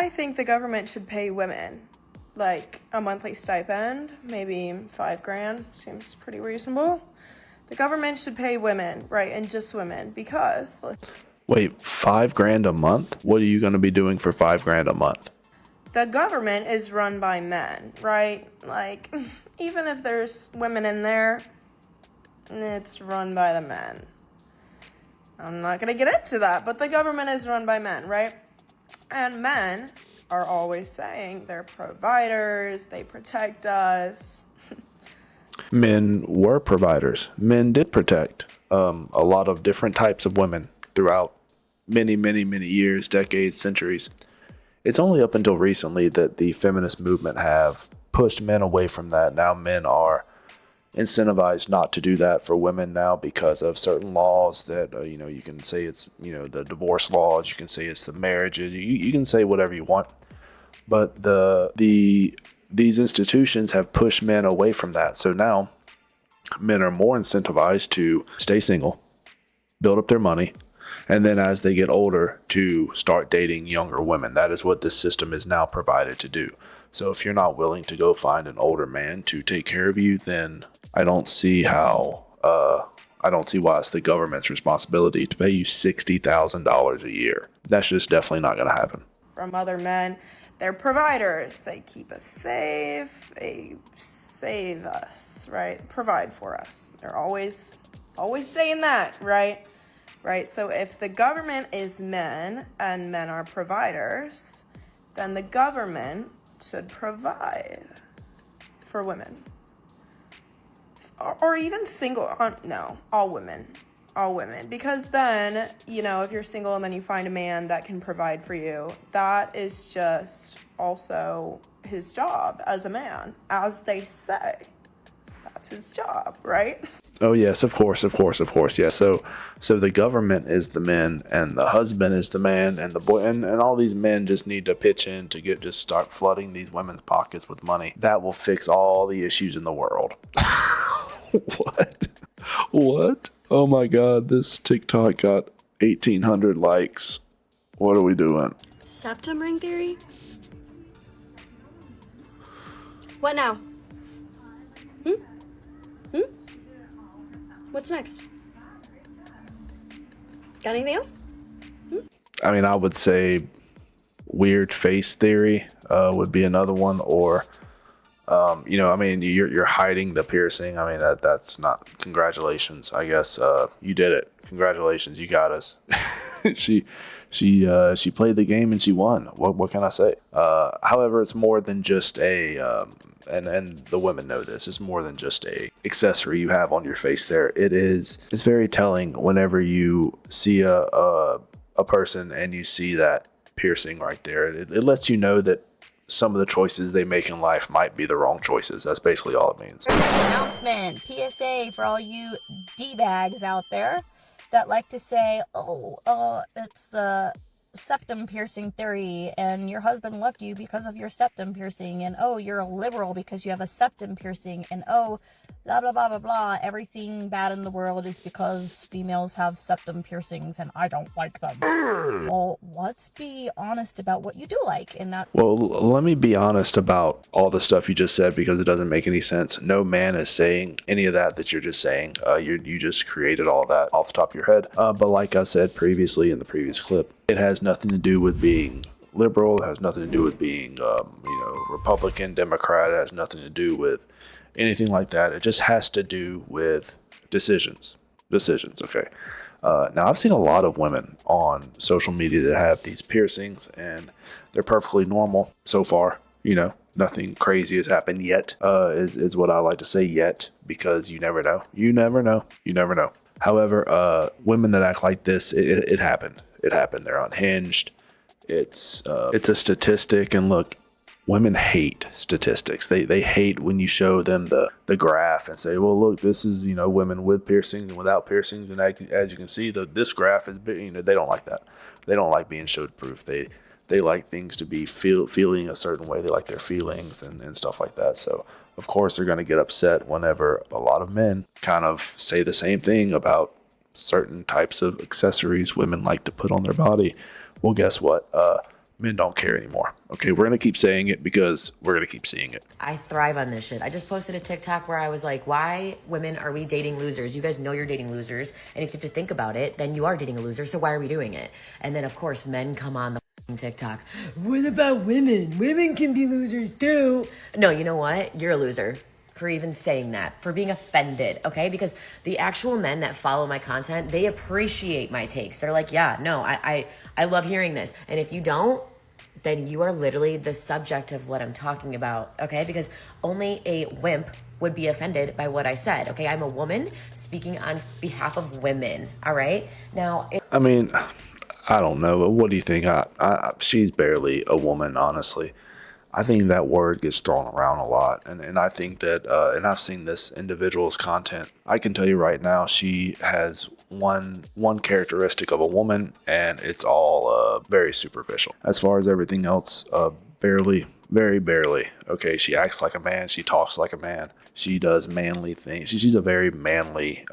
I think the government should pay women like a monthly stipend, maybe $5,000 seems pretty reasonable. The government should pay women, right, and just women, because Wait, $5,000 a month? What are you going to be doing for $5,000 a month? the government is run by men, right? Like, even if there's women in there, it's run by the men. I'm not gonna get into that, but the government is run by men, right? And men are always saying they're providers, they protect us. Men were providers. Men did protect a lot of different types of women throughout many, many, many years, decades, centuries. It's only up until recently that the feminist movement have pushed men away from that. Now men are incentivized not to do that for women now because of certain laws that, you can say it's, the divorce laws, you can say it's the marriages, you can say whatever you want. But these institutions have pushed men away from that. So now men are more incentivized to stay single, build up their money, and then as they get older to start dating younger women. That is what this system is now provided to do. So if you're not willing to go find an older man to take care of you, then I don't see why it's the government's responsibility to pay you $60,000 a year. That's just definitely not going to happen. From other men, they're providers. They keep us safe. They save us, right? Provide for us. They're always saying that, right? Right. So if the government is men and men are providers, then the government should provide for women. Or even single. No, all women. Because then, if you're single and then you find a man that can provide for you, that is just also his job as a man, as they say. That's his job, right? Oh, yes, of course. Yeah. So the government is the men and the husband is the man and the boy and all these men just need to pitch in to just start flooding these women's pockets with money. That will fix all the issues in the world. What? Oh my God, this TikTok got 1,800 likes. What are we doing? Septum ring theory? What now? What's next? Got anything else? I mean, I would say weird face theory would be another one, or you're hiding the piercing. I mean, that's not. Congratulations, I guess. You did it. Congratulations, you got us. She played the game and she won. What can I say? However, it's more than just and the women know this. It's more than just a accessory you have on your face. It's very telling whenever you see a person and you see that piercing right there. It lets you know that some of the choices they make in life might be the wrong choices. That's basically all it means. Announcement, PSA for all you D-bags out there that like to say, it's the septum piercing theory, and your husband left you because of your septum piercing, and you're a liberal because you have a septum piercing, and blah, blah, blah, blah, blah. Everything bad in the world is because females have septum piercings, and I don't like them. Well, let's be honest about what you do like, and that. Well, let me be honest about all the stuff you just said, because it doesn't make any sense. No man is saying any of that you're just saying. You just created all that off the top of your head. But like I said previously in the previous clip, it has nothing to do with being liberal. It has nothing to do with being, Republican, Democrat. It has nothing to do with anything like that. It just has to do with decisions. Okay. Now, I've seen a lot of women on social media that have these piercings, and they're perfectly normal so far. Nothing crazy has happened yet, is what I like to say, yet, because you never know. You never know. However, women that act like this, it happened. They're unhinged. It's a statistic, and look, women hate statistics. They hate when you show them the graph and say, well, look, this is, women with piercings and without piercings. And as you can see, this graph is, they don't like that. They don't like being showed proof. They like things to be feeling a certain way. They like their feelings and stuff like that. So, of course, they're going to get upset whenever a lot of men kind of say the same thing about certain types of accessories women like to put on their body. Well, guess what? Men don't care anymore. Okay, we're going to keep saying it because we're going to keep seeing it. I thrive on this shit. I just posted a TikTok where I was like, why women are we dating losers? You guys know you're dating losers. And if you have to think about it, then you are dating a loser. So why are we doing it? And then, of course, men come on the TikTok. What about women? Women can be losers too. No, you know what? You're a loser for even saying that, for being offended, okay? Because the actual men that follow my content, they appreciate my takes. They're like, yeah, no, I love hearing this. And if you don't, then you are literally the subject of what I'm talking about, okay? Because only a wimp would be offended by what I said, okay? I'm a woman speaking on behalf of women, all right? Now, I mean, I don't know. What do you think? She's barely a woman, honestly. I think that word gets thrown around a lot. And I think that, and I've seen this individual's content. I can tell you right now, she has one characteristic of a woman, and it's all very superficial. As far as everything else, barely, very barely. Okay, she acts like a man. She talks like a man. She does manly things. She's a very manly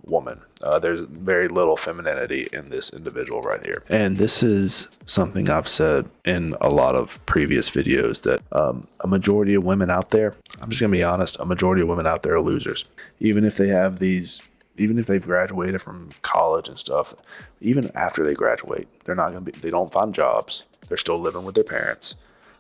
woman. There's very little femininity in this individual right here. And this is something I've said in a lot of previous videos, that a majority of women out there, I'm just going to be honest, a majority of women out there are losers. Even if they've graduated from college and stuff, even after they graduate, they don't find jobs. They're still living with their parents.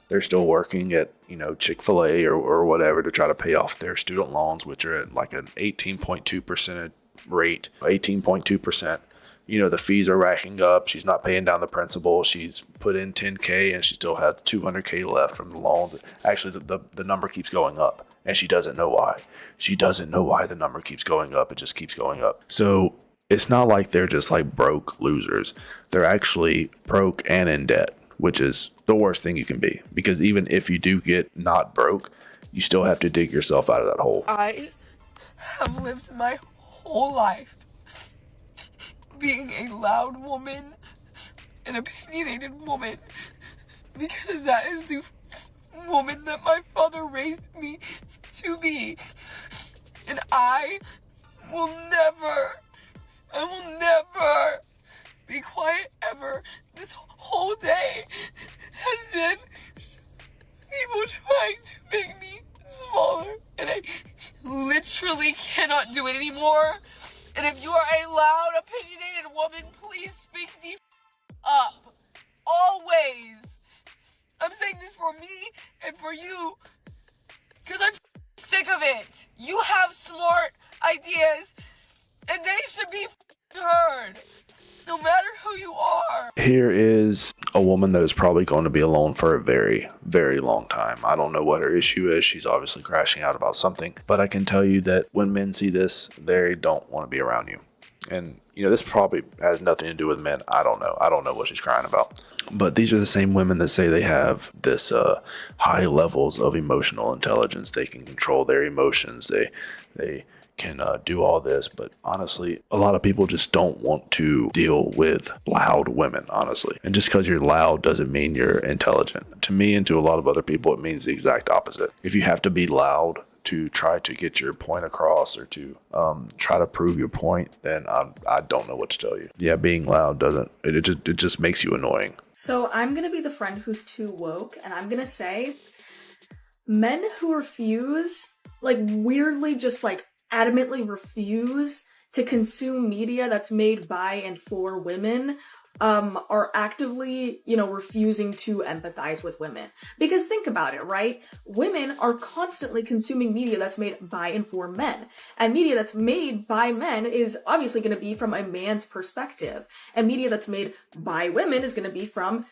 They're still working at, Chick-fil-A or whatever to try to pay off their student loans, which are at like an 18.2% rate, 18.2%. The fees are racking up. She's not paying down the principal. She's put in $10K and she still has $200K left from the loans. Actually, the number keeps going up, and she doesn't know why. She doesn't know why the number keeps going up. It just keeps going up. So it's not like they're just like broke losers. They're actually broke and in debt, which is the worst thing you can be. Because even if you do get not broke, you still have to dig yourself out of that hole. I have lived my whole life being a loud woman, an opinionated woman, because that is the woman that my father raised me to be. And I will never be quiet ever. This whole day has been people trying to make me smaller, and I literally cannot do it anymore. And if you are a loud, opinionated woman, please speak the up. Always. I'm saying this for me and for you, because I'm sick of it. You have smart ideas, and they should be heard, no matter who you are. Here is a woman that is probably going to be alone for a very, very long time. I don't know what her issue is. She's obviously crashing out about something. But I can tell you that when men see this, they don't want to be around you. And, this probably has nothing to do with men. I don't know. I don't know what she's crying about. But these are the same women that say they have this high levels of emotional intelligence. They can control their emotions. They can do all this, but honestly, a lot of people just don't want to deal with loud women, honestly. And just because you're loud doesn't mean you're intelligent. To me and to a lot of other people, it means the exact opposite. If you have to be loud to try to get your point across or to try to prove your point, then I don't know what to tell you. Yeah, being loud it just makes you annoying. So I'm gonna be the friend who's too woke, and I'm gonna say men who refuse, weirdly just adamantly refuse to consume media that's made by and for women are actively, refusing to empathize with women. Because think about it, right? Women are constantly consuming media that's made by and for men. And media that's made by men is obviously going to be from a man's perspective. And media that's made by women is going to be from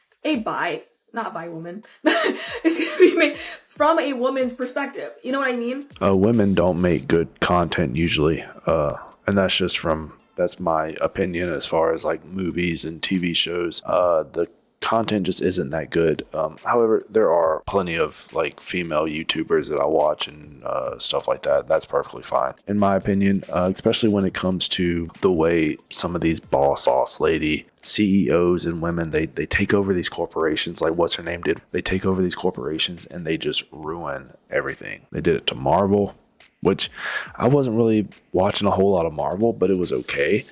not by woman. It's going to be made from a woman's perspective. You know what I mean? Women don't make good content usually. And that's my opinion as far as movies and TV shows. The content just isn't that good. However, there are plenty of female YouTubers that I watch and stuff like that. That's perfectly fine, in my opinion, especially when it comes to the way some of these boss lady CEOs and women, they take over these corporations like what's her name did. They take over these corporations and they just ruin everything. They did it to Marvel, which I wasn't really watching a whole lot of Marvel, but it was okay.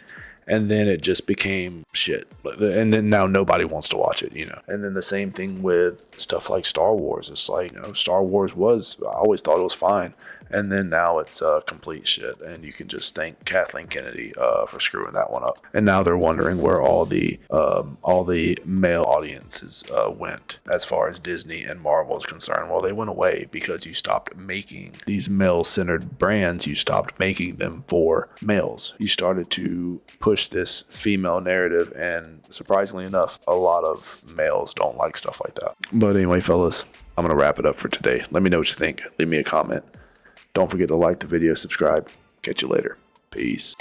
And then it just became shit. And then now nobody wants to watch it, you know. And then the same thing with stuff like Star Wars. It's like, you know, Star Wars I always thought it was fine. And then now it's complete shit. And you can just thank Kathleen Kennedy for screwing that one up. And now they're wondering where all the male audiences went as far as Disney and Marvel is concerned. Well, they went away because you stopped making these male-centered brands. You stopped making them for males. You started to push this female narrative, and surprisingly enough, a lot of males don't like stuff like that. But anyway, fellas, I'm going to wrap it up for today. Let me know what you think. Leave me a comment. Don't forget to like the video, subscribe. Catch you later. Peace.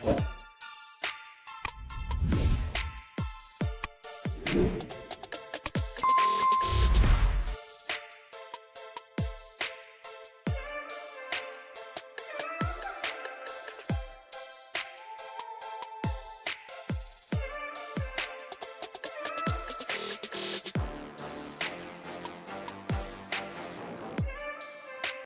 What?